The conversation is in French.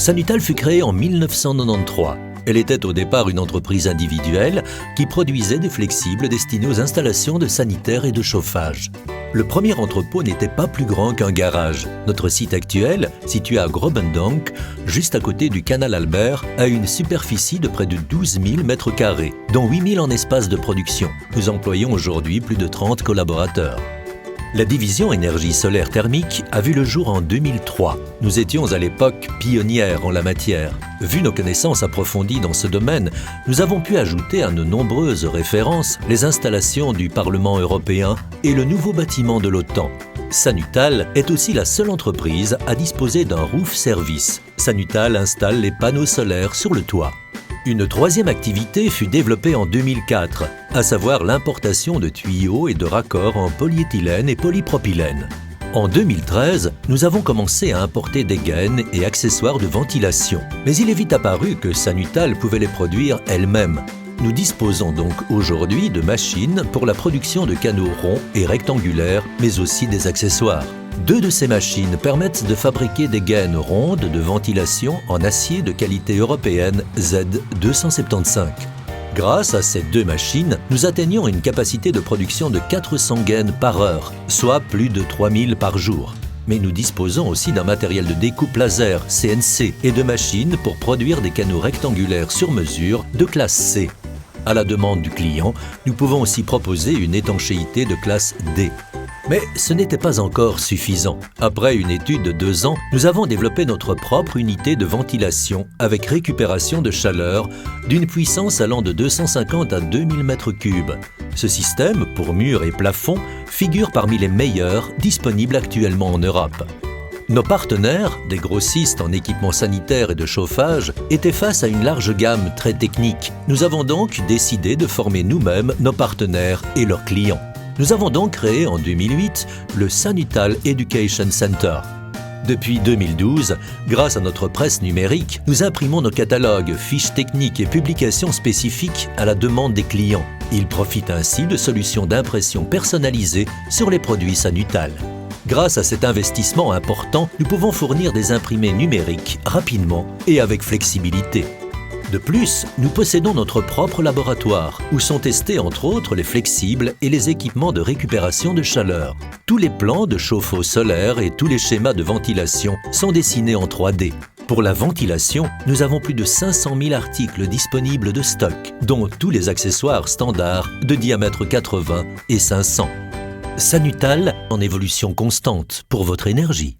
Sanutal fut créée en 1993. Elle était au départ une entreprise individuelle qui produisait des flexibles destinés aux installations de sanitaire et de chauffage. Le premier entrepôt n'était pas plus grand qu'un garage. Notre site actuel, situé à Grobendonck, juste à côté du canal Albert, a une superficie de près de 12 000 m², dont 8 000 en espace de production. Nous employons aujourd'hui plus de 30 collaborateurs. La division énergie solaire thermique a vu le jour en 2003. Nous étions à l'époque pionnières en la matière. Vu nos connaissances approfondies dans ce domaine, nous avons pu ajouter à nos nombreuses références les installations du Parlement européen et le nouveau bâtiment de l'OTAN. Sanutal est aussi la seule entreprise à disposer d'un roof service. Sanutal installe les panneaux solaires sur le toit. Une troisième activité fut développée en 2004, à savoir l'importation de tuyaux et de raccords en polyéthylène et polypropylène. En 2013, nous avons commencé à importer des gaines et accessoires de ventilation. Mais il est vite apparu que Sanutal pouvait les produire elle-même. Nous disposons donc aujourd'hui de machines pour la production de canaux ronds et rectangulaires, mais aussi des accessoires. 2 de ces machines permettent de fabriquer des gaines rondes de ventilation en acier de qualité européenne Z275. Grâce à ces 2 machines, nous atteignons une capacité de production de 400 gaines par heure, soit plus de 3000 par jour. Mais nous disposons aussi d'un matériel de découpe laser, CNC, et de machines pour produire des canaux rectangulaires sur mesure de classe C. À la demande du client, nous pouvons aussi proposer une étanchéité de classe D. Mais ce n'était pas encore suffisant. Après une étude de 2 ans, nous avons développé notre propre unité de ventilation avec récupération de chaleur d'une puissance allant de 250 à 2000 m3. Ce système, pour murs et plafonds, figure parmi les meilleurs disponibles actuellement en Europe. Nos partenaires, des grossistes en équipements sanitaires et de chauffage, étaient face à une large gamme très technique. Nous avons donc décidé de former nous-mêmes nos partenaires et leurs clients. Nous avons donc créé en 2008 le Sanutal Education Center. Depuis 2012, grâce à notre presse numérique, nous imprimons nos catalogues, fiches techniques et publications spécifiques à la demande des clients. Ils profitent ainsi de solutions d'impression personnalisées sur les produits Sanutal. Grâce à cet investissement important, nous pouvons fournir des imprimés numériques rapidement et avec flexibilité. De plus, nous possédons notre propre laboratoire, où sont testés entre autres les flexibles et les équipements de récupération de chaleur. Tous les plans de chauffe-eau solaire et tous les schémas de ventilation sont dessinés en 3D. Pour la ventilation, nous avons plus de 500 000 articles disponibles de stock, dont tous les accessoires standards de diamètre 80 et 500. Sanutal en évolution constante pour votre énergie.